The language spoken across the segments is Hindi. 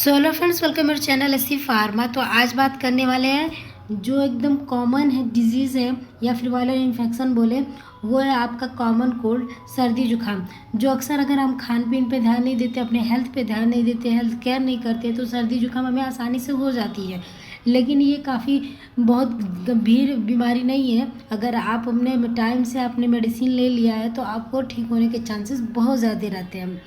सो हेलो फ्रेंड्स, वेलकम मेरे चैनल एससी फार्मा। तो आज बात करने वाले हैं जो एकदम कॉमन है डिजीज़ है या फिर वायरल इन्फेक्शन बोले, वो है आपका कॉमन कोल्ड, सर्दी जुकाम। जो अक्सर अगर हम खान पीन पे ध्यान नहीं देते, अपने हेल्थ पे ध्यान नहीं देते, हेल्थ केयर नहीं करते, तो सर्दी जुकाम हमें आसानी से हो जाती है। लेकिन ये काफ़ी बहुत गंभीर बीमारी नहीं है। अगर आप अपने टाइम से आपने मेडिसिन ले लिया है तो आपको ठीक होने के चांसेस बहुत ज़्यादा रहते हैं।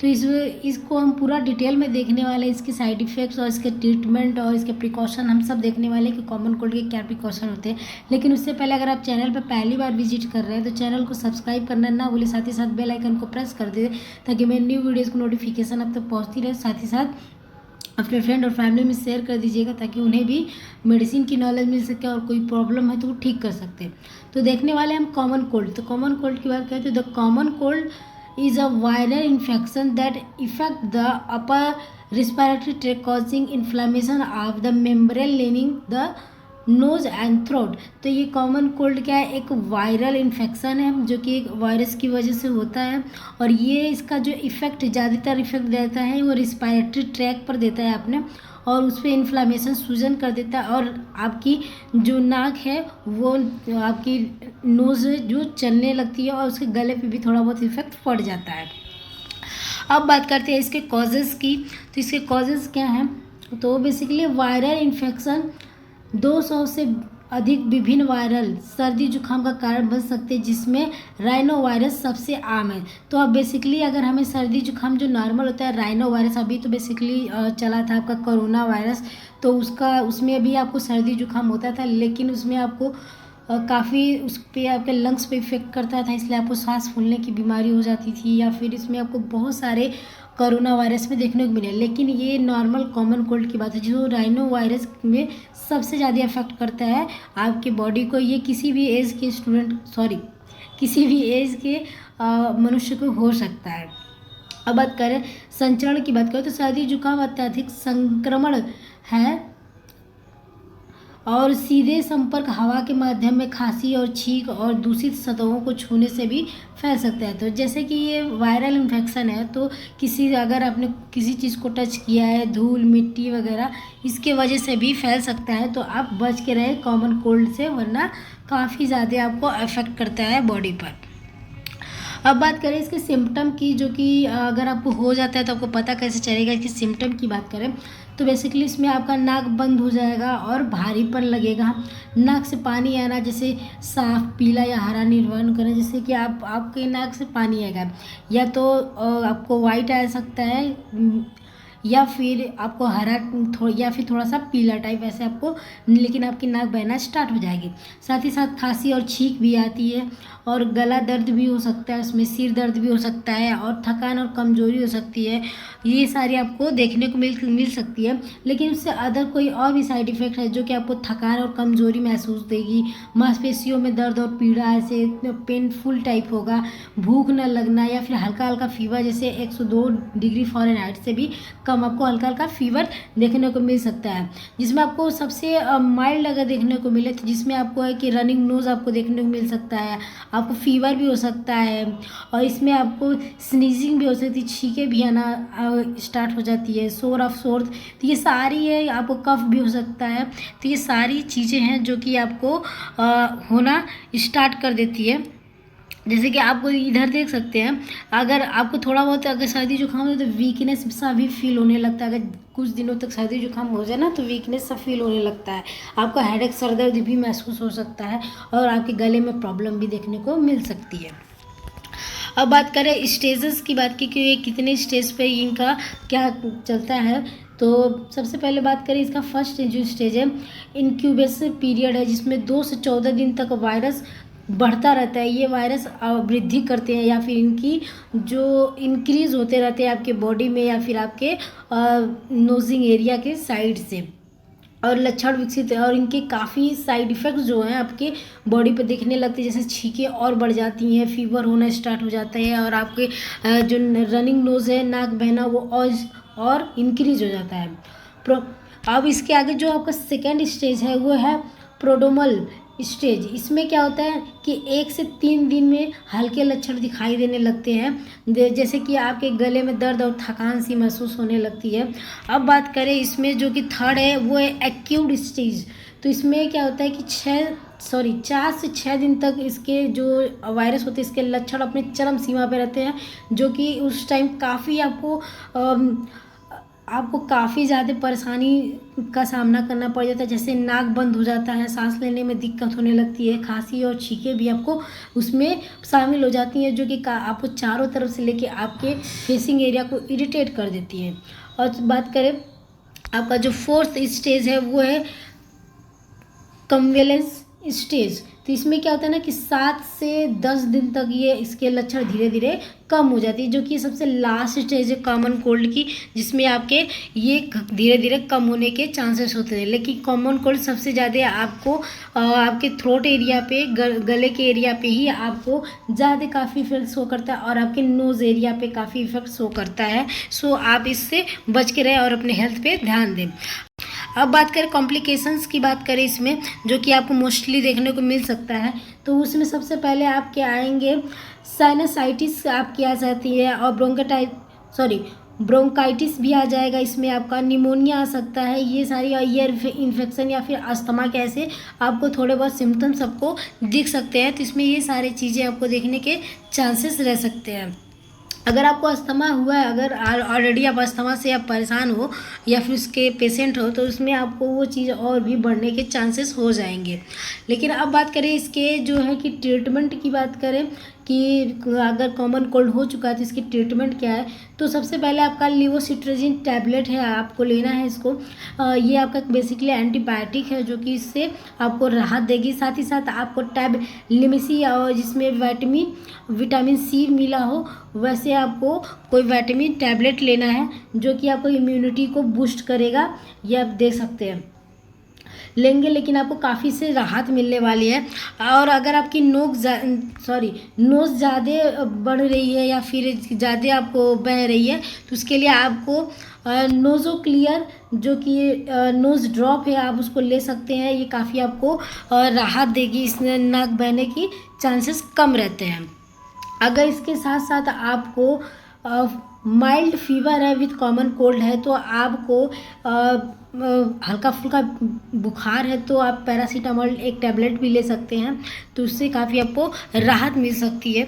तो इसको हम पूरा डिटेल में देखने वाले हैं, इसके साइड इफ़ेक्ट्स और इसके ट्रीटमेंट और इसके प्रिकॉशन हम सब देखने वाले हैं कि कॉमन कोल्ड के क्या प्रिकॉशन होते हैं। लेकिन उससे पहले अगर आप चैनल पर पहली बार विजिट कर रहे हैं तो चैनल को सब्सक्राइब करना ना भूलें, साथ ही साथ बेल आइकन को प्रेस कर दें ताकि मेरी न्यू वीडियोज़ की नोटिफिकेशन अब तक पहुँचती रहे। साथ ही साथ अपने फ्रेंड और फैमिली में शेयर कर दीजिएगा ताकि उन्हें भी मेडिसिन की नॉलेज मिल सके और कोई प्रॉब्लम है तो वो ठीक कर सकते हैं। तो देखने वाले हम कॉमन कोल्ड। तो कॉमन कोल्ड की बात करें तो the common cold is a viral infection that affect the upper respiratory tract causing inflammation of the membrane lining the nose and throat। तो ये कॉमन कोल्ड क्या है, एक वायरल इन्फेक्शन है जो कि एक वायरस की वजह से होता है। और ये इसका जो इफ़ेक्ट ज़्यादातर इफ़ेक्ट देता है वो रिस्पायरेटरी ट्रैक पर देता है अपने, और उस पर इन्फ्लामेशन सूजन कर देता है और आपकी जो नाक है वो आपकी नोज़ जो चलने लगती है और उसके गले पे भी थोड़ा बहुत इफेक्ट पड़ जाता है। अब बात करते हैं इसके कॉजेज़ की। तो इसके कॉजेज़ क्या हैं? तो बेसिकली वायरल इन्फेक्शन 200 से अधिक विभिन्न वायरल सर्दी जुकाम का कारण बन सकते हैं, जिसमें राइनो वायरस सबसे आम है। तो अब बेसिकली अगर हमें सर्दी जुकाम जो नॉर्मल होता है, राइनो वायरस अभी तो बेसिकली चला था आपका कोरोना वायरस, तो उसमें भी आपको सर्दी जुकाम होता था, लेकिन उसमें आपको काफ़ी उस पर आपके लंग्स पे इफेक्ट करता था, इसलिए आपको सांस फूलने की बीमारी हो जाती थी, या फिर इसमें आपको बहुत सारे कोरोना वायरस में देखने को मिले। लेकिन ये नॉर्मल कॉमन कोल्ड की बात है जो राइनो वायरस में सबसे ज़्यादा अफेक्ट करता है आपकी बॉडी को। ये किसी भी एज के किसी भी एज के मनुष्य को हो सकता है। अब बात करें संचरण की बात करें तो सर्दी जुकाम अत्यधिक संक्रमण है और सीधे संपर्क हवा के माध्यम में खांसी और छींक और दूषित सतहों को छूने से भी फैल सकता है। तो जैसे कि ये वायरल इन्फेक्शन है तो अगर आपने किसी चीज़ को टच किया है, धूल मिट्टी वगैरह, इसके वजह से भी फैल सकता है। तो आप बच के रहे कॉमन कोल्ड से, वरना काफ़ी ज़्यादा आपको अफेक्ट करता है बॉडी पर। अब बात करें इसके सिम्टम की, जो कि अगर आपको हो जाता है तो आपको पता कैसे चलेगा। इसके सिम्टम की बात करें तो बेसिकली इसमें आपका नाक बंद हो जाएगा और भारीपन लगेगा, नाक से पानी आना, जैसे साफ पीला या हरा निर्वहन करें, जैसे कि आपके नाक से पानी आएगा, या तो आपको वाइट आ सकता है या फिर आपको हरा या फिर थोड़ा सा पीला टाइप ऐसे आपको, लेकिन आपकी नाक बहना स्टार्ट हो जाएगी। साथ ही साथ खांसी और छींक भी आती है और गला दर्द भी हो सकता है, उसमें सिर दर्द भी हो सकता है और थकान और कमजोरी हो सकती है। ये सारी आपको देखने को मिल सकती है। लेकिन उससे अदर कोई और भी साइड इफ़ेक्ट है जो कि आपको थकान और कमजोरी महसूस देगी, मांसपेशियों में दर्द और पीड़ा, ऐसे पेनफुल टाइप होगा, भूख न लगना, या फिर हल्का हल्का फीवर, जैसे 102 डिग्री फ़ारेनहाइट से भी कम आपको हल्का हल्का फीवर देखने को मिल सकता है। जिसमें आपको सबसे माइल्ड अगर देखने को मिले तो जिसमें आपको है कि रनिंग नोज़ आपको देखने को मिल सकता है, आपको फीवर भी हो सकता है, और इसमें आपको स्नीजिंग भी हो सकती है, छींके भी आना स्टार्ट हो जाती है, शोर ऑफ शोर, तो ये सारी है, आपको कफ भी हो सकता है। तो ये सारी चीज़ें हैं जो कि आपको होना स्टार्ट कर देती है। जैसे कि आप इधर देख सकते हैं, अगर आपको थोड़ा बहुत अगर सर्दी जुकाम हो तो वीकनेस सा भी फील होने लगता है। अगर कुछ दिनों तक सर्दी जुकाम हो जाए ना तो वीकनेस सा फील होने लगता है, आपको हेडेक, सर दर्द भी महसूस हो सकता है और आपके गले में प्रॉब्लम भी देखने को मिल सकती है। अब बात करें स्टेजेस की बात की कि ये कितने स्टेज पे इनका क्या चलता है। तो सबसे पहले बात करें इसका फर्स्ट जो स्टेज है, इंक्यूबेशन पीरियड है, जिसमें 2 से 14 दिन तक वायरस बढ़ता रहता है। ये वायरस वृद्धि करते हैं या फिर इनकी जो इंक्रीज होते रहते हैं आपके बॉडी में या फिर आपके नोजिंग एरिया के साइड से, और लक्षण विकसित है और इनके काफ़ी साइड इफ़ेक्ट्स जो हैं आपके बॉडी पे दिखने लगते हैं, जैसे छींकें और बढ़ जाती हैं, फीवर होना स्टार्ट हो जाता है, और आपके जो रनिंग नोज़ है, नाक बहना, वो और इंक्रीज हो जाता है। अब इसके आगे जो आपका सेकेंड स्टेज है वो है प्रोड्रोमल स्टेज। इसमें क्या होता है कि 1 से 3 दिन में हल्के लक्षण दिखाई देने लगते हैं, जैसे कि आपके गले में दर्द और थकान सी महसूस होने लगती है। अब बात करें इसमें जो कि थर्ड है वो है एक्यूट स्टेज। तो इसमें क्या होता है कि 4 से 6 दिन तक इसके जो वायरस होते हैं इसके लक्षण अपने चरम सीमा पे रहते हैं, जो कि उस टाइम काफ़ी आपको काफ़ी ज़्यादा परेशानी का सामना करना पड़ जाता है। जैसे नाक बंद हो जाता है, सांस लेने में दिक्कत होने लगती है, खांसी और छींकें भी आपको उसमें शामिल हो जाती हैं, जो कि आपको चारों तरफ से लेके आपके फेसिंग एरिया को इरिटेट कर देती है। और बात करें आपका जो फोर्थ स्टेज है वो है कन्वेलेंस स्टेज। तो इसमें क्या होता है ना कि 7 से 10 दिन तक ये इसके लक्षण धीरे धीरे कम हो जाती है, जो कि सबसे लास्ट स्टेज है कॉमन कोल्ड की, जिसमें आपके ये धीरे धीरे कम होने के चांसेस होते हैं। लेकिन कॉमन कोल्ड सबसे ज़्यादा आपको आपके थ्रोट एरिया पे, गले के एरिया पे ही आपको ज़्यादा काफ़ी इफेक्ट शो करता है और आपके नोज़ एरिया पे काफ़ी इफेक्ट शो करता है। सो आप इससे बच के रहें और अपने हेल्थ पे ध्यान दें। अब बात करें कॉम्प्लिकेशंस की, बात करें इसमें जो कि आपको मोस्टली देखने को मिल सकता है, तो उसमें सबसे पहले आपके आएंगे साइनसाइटिस आपकी आ जाती है, और ब्रोंकाइटिस भी आ जाएगा। इसमें आपका निमोनिया आ सकता है। ये सारी ईयर इन्फेक्शन या फिर अस्थमा के ऐसे आपको थोड़े बहुत सिम्टम्स आपको दिख सकते हैं। तो इसमें ये सारी चीज़ें आपको देखने के चांसेस रह सकते हैं। अगर आपको अस्थमा हुआ है, अगर ऑलरेडी आप अस्थमा से आप परेशान हो या फिर उसके पेशेंट हो, तो उसमें आपको वो चीज़ और भी बढ़ने के चांसेस हो जाएंगे। लेकिन अब बात करें इसके जो है कि ट्रीटमेंट की बात करें कि अगर कॉमन कोल्ड हो चुका है तो इसकी ट्रीटमेंट क्या है, तो सबसे पहले आपका लिवोसिट्राजिन टैबलेट है, आपको लेना है इसको। ये आपका बेसिकली एंटीबायोटिक है जो कि इससे आपको राहत देगी। साथ ही साथ आपको टैब लिमिसी और जिसमें विटामिन सी मिला हो वैसे आपको कोई विटामिन टैबलेट लेना है, जो कि आपको इम्यूनिटी को बूस्ट करेगा। ये आप देख सकते हैं लेंगे, लेकिन आपको काफ़ी से राहत मिलने वाली है। और अगर आपकी नोज़ ज़्यादा बढ़ रही है या फिर ज़्यादा आपको बह रही है, तो उसके लिए आपको नोज़ो क्लियर जो कि नोज़ ड्रॉप है आप उसको ले सकते हैं। ये काफ़ी आपको राहत देगी, इसमें नाक बहने की चांसेस कम रहते हैं। अगर इसके साथ साथ आपको माइल्ड फीवर है विथ कॉमन कोल्ड है, तो आपको हल्का फुल्का बुखार है, तो आप पैरासीटामोल एक टैबलेट भी ले सकते हैं, तो उससे काफ़ी आपको राहत मिल सकती है।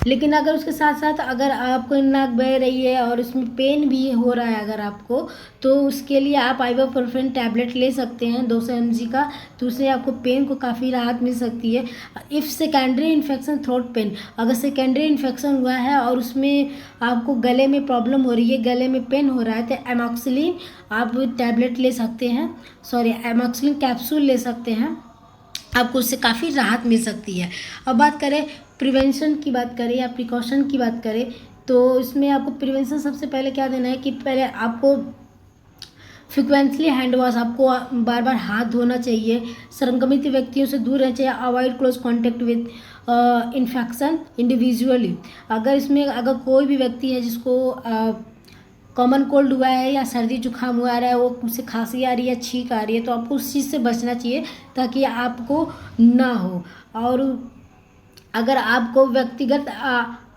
लेकिन अगर उसके साथ साथ अगर आपको नाक बह रही है और उसमें पेन भी हो रहा है अगर आपको, तो उसके लिए आप आइबुप्रोफेन टैबलेट ले सकते हैं 200 mg का, तो उससे आपको पेन को काफ़ी राहत मिल सकती है। If secondary infection throat pen, अगर सेकेंडरी इन्फेक्शन हुआ है और उसमें आपको गले में प्रॉब्लम हो रही है, गले में पेन हो रहा है, तो एमॉक्सिलिन आप टैबलेट ले सकते हैं, एमॉक्सिलिन कैप्सूल ले सकते हैं, आपको उससे काफ़ी राहत मिल सकती है। अब बात करें प्रिवेंशन की बात करें या प्रिकॉशन की बात करें, तो इसमें आपको प्रिवेंशन सबसे पहले क्या देना है कि पहले आपको फ्रिक्वेंटली हैंड वॉश, आपको बार बार हाथ धोना चाहिए, संक्रमित व्यक्तियों से दूर रहना चाहिए, avoid close contact with infection individually. अगर कोई भी व्यक्ति है जिसको कॉमन कोल्ड हुआ है या सर्दी जुकाम हुआ रहा है, वो उससे खांसी आ रही है, छींक आ रही है, तो आपको उस चीज़ से बचना चाहिए ताकि आपको ना हो। और अगर आपको व्यक्तिगत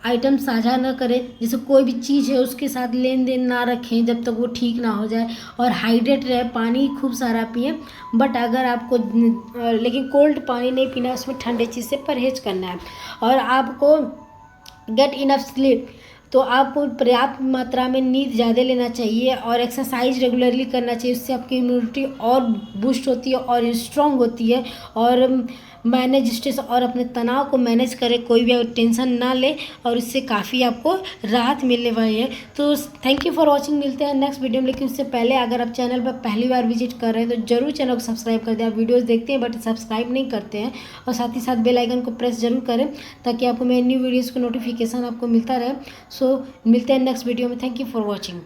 आइटम साझा न करें, जैसे कोई भी चीज़ है उसके साथ लेन देन ना रखें जब तक वो ठीक ना हो जाए, और हाइड्रेट रहे, पानी खूब सारा पिए। बट अगर आपको लेकिन कोल्ड पानी नहीं पीना, उसमें ठंडे चीज़ से परहेज करना है। और आपको गेट इनफ स्लीप, तो आपको पर्याप्त मात्रा में नींद ज़्यादा लेना चाहिए और एक्सरसाइज रेगुलरली करना चाहिए। उससे आपकी इम्यूनिटी और बूस्ट होती है और स्ट्रॉन्ग होती है। और मैनेज स्ट्रेस और अपने तनाव को मैनेज करें, कोई भी टेंशन ना ले, और इससे काफ़ी आपको राहत मिलने वाली है। तो थैंक यू फॉर वॉचिंग, मिलते हैं नेक्स्ट वीडियो में। लेकिन उससे पहले अगर आप चैनल पर पहली बार विजिट कर रहे हैं तो जरूर चैनल को सब्सक्राइब कर दें। आप वीडियोस देखते हैं बट सब्सक्राइब नहीं करते हैं, और साथ ही साथ बेल आइकन को प्रेस जरूर करें ताकि आपको मेरी न्यू वीडियोज़ को नोटिफिकेशन आपको मिलता रहे। सो मिलते हैं नेक्स्ट वीडियो में। Thank you for watching.